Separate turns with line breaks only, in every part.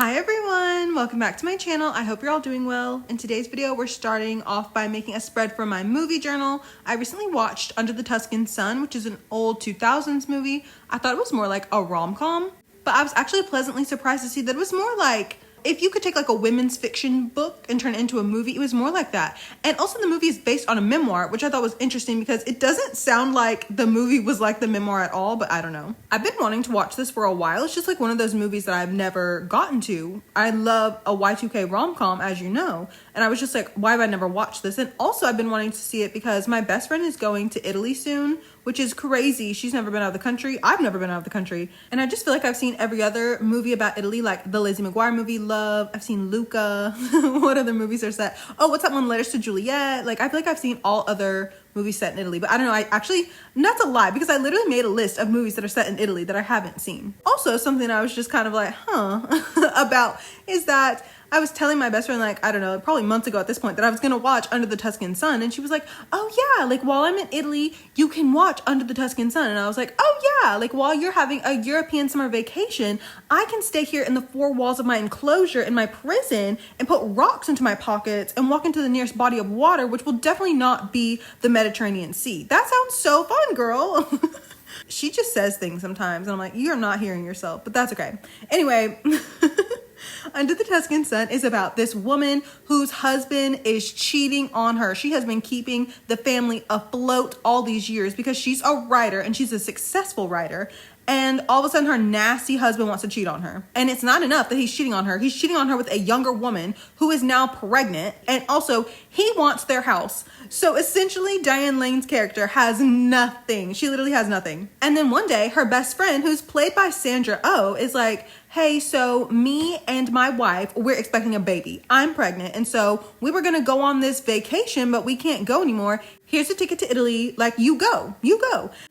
Hi everyone, welcome back to my channel. I hope you're all doing well. In today's video, we're starting off by making a spread for my movie journal. I recently watched Under the Tuscan Sun, which is an old 2000s movie. I thought it was more like a rom-com, but I was actually pleasantly surprised to see that it was more like, if you could take like a women's fiction book and turn it into a movie, it was more like that. And also the movie is based on a memoir, which I thought was interesting because it doesn't sound like the movie was like the memoir at all, but I don't know. I've been wanting to watch this for a while. It's just like one of those movies that I've never gotten to. I love a Y2K rom-com, as you know, and I was just like, why have I never watched this? And also I've been wanting to see it because my best friend is going to Italy soon, which is crazy. She's never been out of the country. I've never been out of the country. And I just feel like I've seen every other movie about Italy, like the Lizzie McGuire movie, Love. I've seen Luca. What other movies are set? Oh, what's that one, Letters to Juliet? Like, I feel like I've seen all other movies set in Italy, but I don't know. I actually, not to lie, because I literally made a list of movies that are set in Italy that I haven't seen. Also, something I was just kind of like, about is that I was telling my best friend, like, I don't know, probably months ago at this point, that I was gonna watch Under the Tuscan Sun, and she was like, oh yeah, like while I'm in Italy, you can watch Under the Tuscan Sun. And I was like, oh yeah, like while you're having a European summer vacation, I can stay here in the four walls of my enclosure in my prison and put rocks into my pockets and walk into the nearest body of water, which will definitely not be the Mediterranean Sea. That sounds so fun, girl. She just says things sometimes, and I'm like, you're not hearing yourself, but that's okay. Anyway, Under the Tuscan Sun is about this woman whose husband is cheating on her. She has been keeping the family afloat all these years because she's a writer and she's a successful writer. And all of a sudden her nasty husband wants to cheat on her. And it's not enough that he's cheating on her. He's cheating on her with a younger woman who is now pregnant. And also he wants their house. So essentially Diane Lane's character has nothing. She literally has nothing. And then one day her best friend, who's played by Sandra Oh, is like, hey, so me and my wife, we're expecting a baby. I'm pregnant. And so we were going to go on this vacation, but we can't go anymore. Here's a ticket to Italy. Like, you go.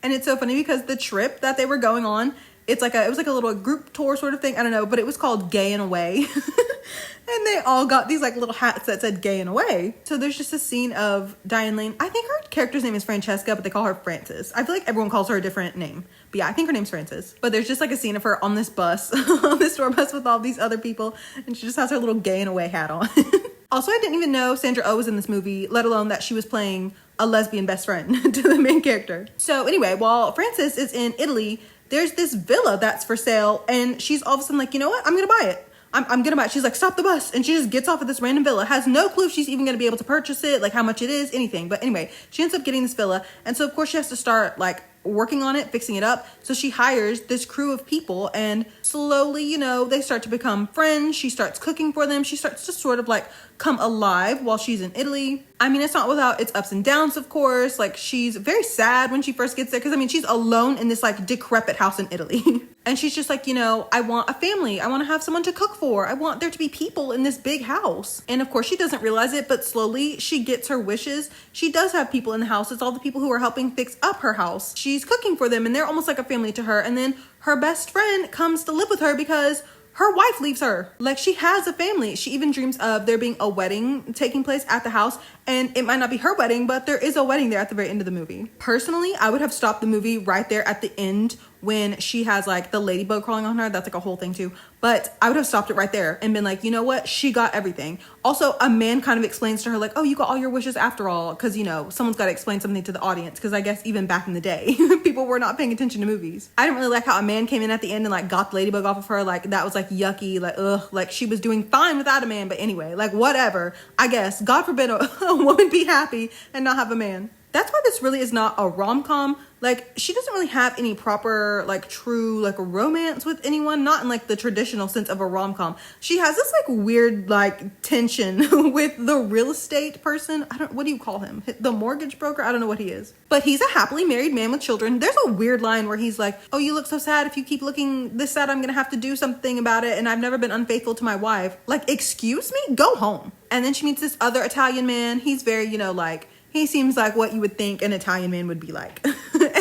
And it's so funny because the trip that they were going on, it was like a little group tour sort of thing. I don't know, but it was called Gay and Away. And they all got these like little hats that said Gay and Away. So there's just a scene of Diane Lane. I think her character's name is Francesca, but they call her Frances. I feel like everyone calls her a different name. But yeah, I think her name's Frances. But there's just like a scene of her on this bus, on this tour bus with all these other people. And she just has her little Gay and Away hat on. Also, I didn't even know Sandra Oh was in this movie, let alone that she was playing a lesbian best friend to the main character. So anyway, while Frances is in Italy, there's this villa that's for sale. And she's all of a sudden like, you know what? I'm going to buy it. I'm gonna buy it. She's like, stop the bus. And she just gets off at this random villa, has no clue if she's even gonna be able to purchase it, like how much it is, anything. But anyway, she ends up getting this villa. And so of course she has to start like working on it, fixing it up. So she hires this crew of people and slowly, you know, they start to become friends. She starts cooking for them. She starts to sort of like come alive while she's in Italy. I mean, it's not without its ups and downs, of course. Like, she's very sad when she first gets there because, I mean, she's alone in this like decrepit house in Italy. And she's just like, you know, I want a family. I want to have someone to cook for. I want there to be people in this big house. And of course she doesn't realize it, but slowly she gets her wishes. She does have people in the house. It's all the people who are helping fix up her house. She's cooking for them and they're almost like a family to her. And then her best friend comes to live with her because her wife leaves her. Like, she has a family. She even dreams of there being a wedding taking place at the house. And it might not be her wedding, but there is a wedding there at the very end of the movie. Personally, I would have stopped the movie right there at the end when she has like the ladybug crawling on her. That's like a whole thing too. But I would have stopped it right there and been like, you know what? She got everything. Also, a man kind of explains to her like, oh, you got all your wishes after all. Cause you know, someone's got to explain something to the audience. Cause I guess even back in the day, people were not paying attention to movies. I didn't really like how a man came in at the end and like got the ladybug off of her. Like, that was like yucky, like, ugh, like she was doing fine without a man. But anyway, like whatever, I guess. God forbid a woman be happy and not have a man. That's why this really is not a rom-com. Like, she doesn't really have any proper, like, true, like, romance with anyone. Not in, like, the traditional sense of a rom-com. She has this, like, weird, like, tension with the real estate person. What do you call him? The mortgage broker? I don't know what he is. But he's a happily married man with children. There's a weird line where he's like, oh, you look so sad. If you keep looking this sad, I'm gonna have to do something about it. And I've never been unfaithful to my wife. Like, excuse me? Go home. And then she meets this other Italian man. He's very, you know, like, he seems like what you would think an Italian man would be like.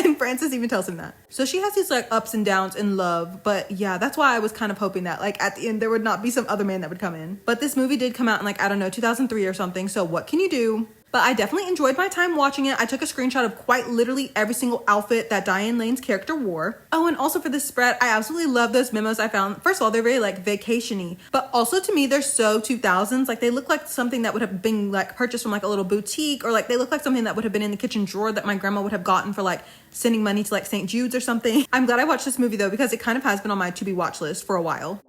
And Frances even tells him that. So she has these like ups and downs in love. But yeah, that's why I was kind of hoping that like at the end there would not be some other man that would come in. But this movie did come out in like, I don't know, 2003 or something. So what can you do? But I definitely enjoyed my time watching it. I took a screenshot of quite literally every single outfit that Diane Lane's character wore. Oh, and also for this spread, I absolutely love those memos I found. First of all, they're very like vacation-y, but also to me, they're so 2000s. Like they look like something that would have been like purchased from like a little boutique, or like they look like something that would have been in the kitchen drawer that my grandma would have gotten for like sending money to like St. Jude's or something. I'm glad I watched this movie though, because it kind of has been on my to be watch list for a while.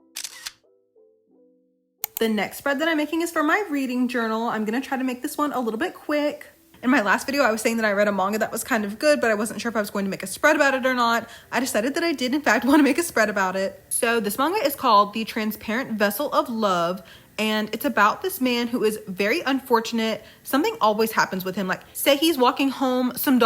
The next spread that I'm making is for my reading journal. I'm gonna try to make this one a little bit quick. In my last video, I was saying that I read a manga that was kind of good, but I wasn't sure if I was going to make a spread about it or not. I decided that I did, in fact, want to make a spread about it. So this manga is called The Transparent Vessel of Love, and it's about this man who is very unfortunate. Something always happens with him. Like, say he's walking home, some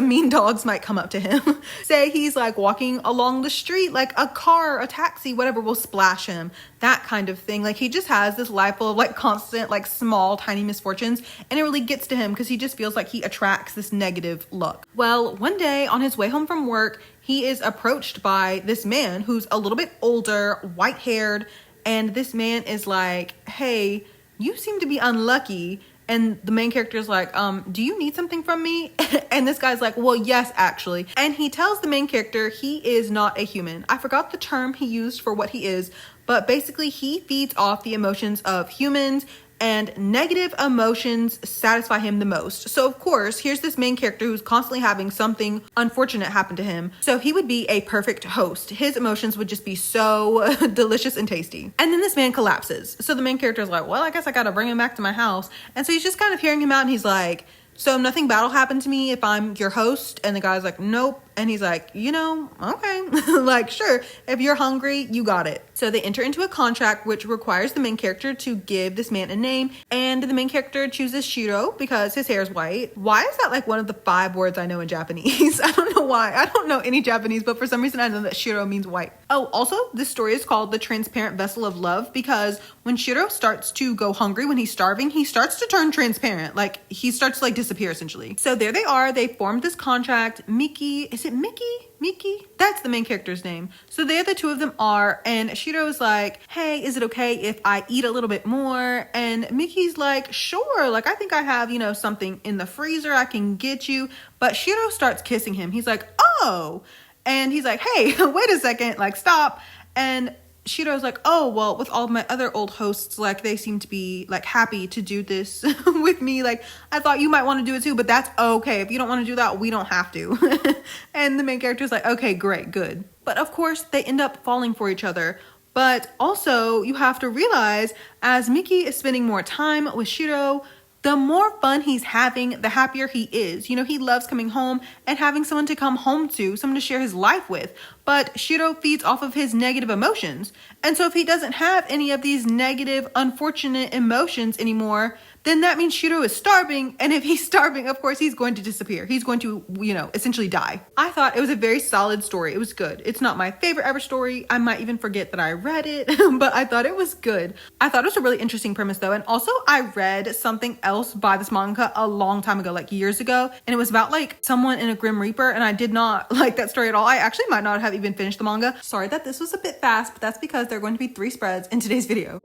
mean dogs might come up to him. Say he's like walking along the street, like a car, a taxi, whatever will splash him. That kind of thing. Like he just has this life full of like constant, like small, tiny misfortunes, and it really gets to him because he just feels like he attracts this negative luck. Well, one day on his way home from work, he is approached by this man who's a little bit older, white-haired, and this man is like, hey, you seem to be unlucky. And the main character is like, do you need something from me? And this guy's like, well, yes, actually. And he tells the main character he is not a human. I forgot the term he used for what he is, but basically he feeds off the emotions of humans, and negative emotions satisfy him the most. So of course, here's this main character who's constantly having something unfortunate happen to him. So he would be a perfect host. His emotions would just be so delicious and tasty. And then this man collapses. So the main character is like, well, I guess I gotta bring him back to my house. And so he's just kind of hearing him out, and he's like, so nothing bad will happen to me if I'm your host? And the guy's like, nope. And he's like, you know, okay, like, sure, if you're hungry, you got it. So they enter into a contract which requires the main character to give this man a name, and the main character chooses Shiro because his hair is white. Why is that like one of the 5 words I know in Japanese? I don't know why. I don't know any Japanese, but for some reason I know that Shiro means white. Oh, also, this story is called The Transparent Vessel of Love because when Shiro starts to go hungry, when he's starving, he starts to turn transparent. Like, he starts to like disappear essentially. So there they are. They formed this contract. Miki, is it Mickey? Miki? That's the main character's name. So there the two of them are, and Shiro's like, hey, is it okay if I eat a little bit more? And Miki's like, sure, like I think I have, you know, something in the freezer I can get you. But Shiro starts kissing him. He's like, oh. And he's like, hey, wait a second, like stop. And Shiro's like, oh, well, with all of my other old hosts, like they seem to be like happy to do this with me. Like, I thought you might want to do it too, but that's okay. If you don't want to do that, we don't have to. And the main character's like, okay, great, good. But of course they end up falling for each other. But also you have to realize as Miki is spending more time with Shiro, the more fun he's having, the happier he is. You know, he loves coming home and having someone to come home to, someone to share his life with. But Shiro feeds off of his negative emotions. And so if he doesn't have any of these negative, unfortunate emotions anymore, then that means Shiro is starving. And if he's starving, of course, he's going to disappear. He's going to, you know, essentially die. I thought it was a very solid story. It was good. It's not my favorite ever story. I might even forget that I read it, but I thought it was good. I thought it was a really interesting premise though. And also I read something else by this manga a long time ago, like years ago. And it was about like someone in a Grim Reaper. And I did not like that story at all. I actually might not have even finished the manga. Sorry that this was a bit fast, but that's because there are going to be 3 spreads in today's video.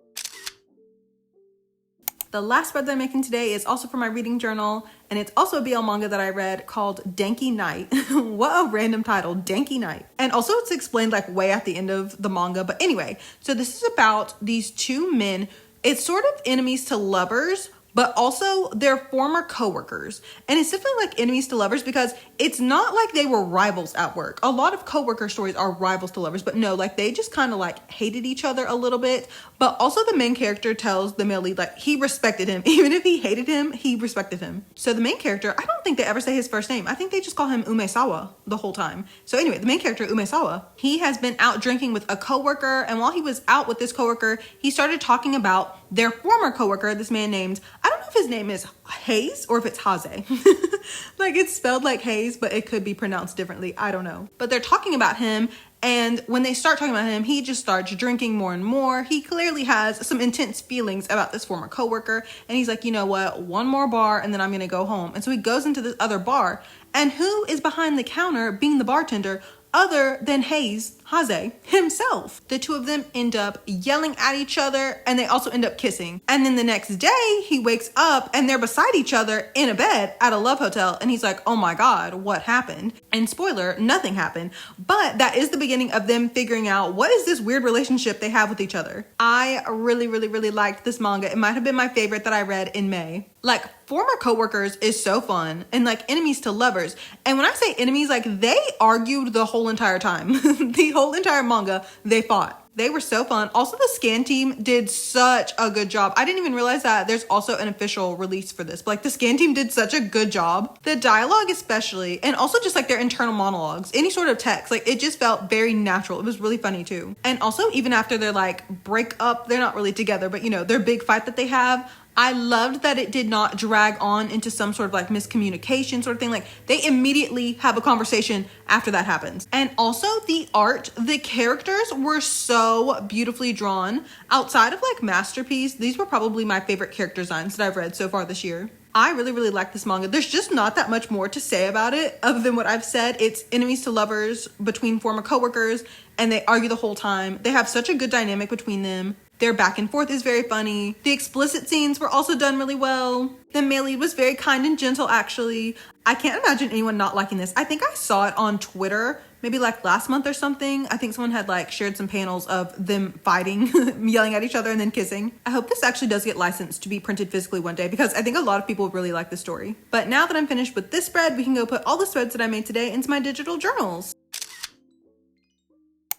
The last spread that I'm making today is also for my reading journal, and it's also a BL manga that I read called Danky Night. What a random title, Danky Night. And also it's explained like way at the end of the manga, but anyway, so this is about these 2 men. It's sort of enemies to lovers, but also they're former coworkers. And it's definitely like enemies to lovers because it's not like they were rivals at work. A lot of coworker stories are rivals to lovers, but no, like they just kind of like hated each other a little bit. But also the main character tells the male lead like he respected him. Even if he hated him, he respected him. So the main character, I don't think they ever say his first name. I think they just call him Umesawa the whole time. So anyway, the main character, Umesawa, he has been out drinking with a coworker. And while he was out with this coworker, he started talking about their former coworker, this man named, I don't know if his name is Hayes or if it's Haze. Like it's spelled like Hayes, but it could be pronounced differently. I don't know. But they're talking about him. And when they start talking about him, he just starts drinking more and more. He clearly has some intense feelings about this former coworker. And he's like, you know what? 1 more bar and then I'm going to go home. And so he goes into this other bar. And who is behind the counter being the bartender other than Hayes, Haze himself. The two of them end up yelling at each other, and they also end up kissing. And then the next day he wakes up and they're beside each other in a bed at a love hotel, and he's like, oh my god, what happened? And spoiler, nothing happened. But that is the beginning of them figuring out what is this weird relationship they have with each other. I really liked this manga. It might have been my favorite that I read in May. Like, Former Coworkers is so fun, and like Enemies to Lovers. And when I say enemies, like they argued the whole entire time. The whole entire manga, they fought. They were so fun. Also, the scan team did such a good job. I didn't even realize that there's also an official release for this. But like the scan team did such a good job. The dialogue especially, and also just like their internal monologues, any sort of text, like it just felt very natural. It was really funny too. And also even after their like break up, they're not really together, but you know, their big fight that they have, I loved that it did not drag on into some sort of like miscommunication sort of thing. Like they immediately have a conversation after that happens. And also the art, the characters were so beautifully drawn. Outside of like Masterpiece, these were probably my favorite character designs that I've read so far this year. I really like this manga. There's just not that much more to say about it other than what I've said. It's enemies to lovers between former coworkers, and they argue the whole time. They have such a good dynamic between them. Their back and forth is very funny. The explicit scenes were also done really well. The male lead was very kind and gentle, actually. I can't imagine anyone not liking this. I think I saw it on Twitter, maybe like last month or something. I think someone had like shared some panels of them fighting, yelling at each other and then kissing. I hope this actually does get licensed to be printed physically one day because I think a lot of people really like this story. But now that I'm finished with this spread, we can go put all the spreads that I made today into my digital journals.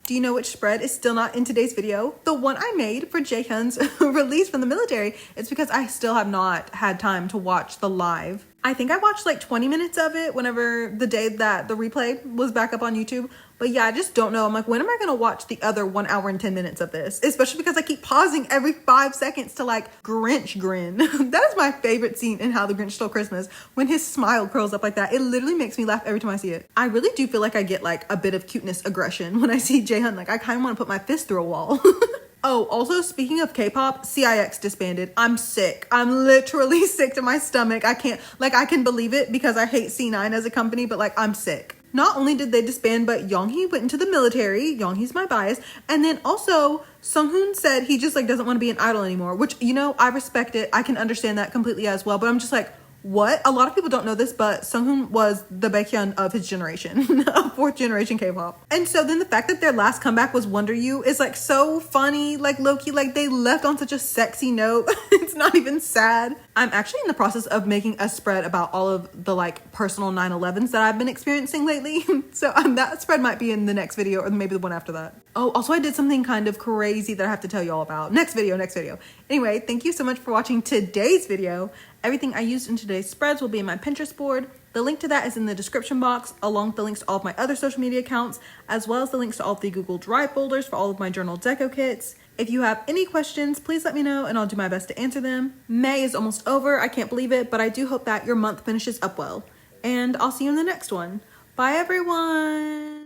Do you know which spread is still not in today's video? The one I made for Jaehyun's release from the military. It's because I still have not had time to watch the live. I think I watched like 20 minutes of it whenever the day that the replay was back up on YouTube. But yeah, I just don't know. I'm like, when am I gonna watch the other 1 hour and 10 minutes of this? Especially because I keep pausing every 5 seconds to like Grinch grin. That is my favorite scene in How the Grinch Stole Christmas. When his smile curls up like that, it literally makes me laugh every time I see it. I really do feel like I get like a bit of cuteness aggression when I see Jaehyun. Like I kind of want to put my fist through a wall. Oh, also speaking of K-pop, CIX disbanded. I'm sick. I'm literally sick to my stomach. I can believe it because I hate C9 as a company, but like I'm sick. Not only did they disband, but Yoonhee went into the military. Yoonhee's my bias. And then also Sunghoon said he just like doesn't want to be an idol anymore, which, you know, I respect it. I can understand that completely as well. But I'm just like, what? A lot of people don't know this, but Sunghoon was the Baekhyun of his generation, fourth generation K-pop. And so then the fact that their last comeback was Wonder You is like so funny, like low-key, like they left on such a sexy note. It's not even sad. I'm actually in the process of making a spread about all of the like personal 9/11s that I've been experiencing lately. So that spread might be in the next video or maybe the one after that. Oh, also I did something kind of crazy that I have to tell you all about. Next video. Anyway, thank you so much for watching today's video. Everything I used in today's spreads will be in my Pinterest board. The link to that is in the description box, along with the links to all of my other social media accounts, as well as the links to all of the Google Drive folders for all of my journal deco kits. If you have any questions, please let me know and I'll do my best to answer them. May is almost over. I can't believe it, but I do hope that your month finishes up well. And I'll see you in the next one. Bye, everyone.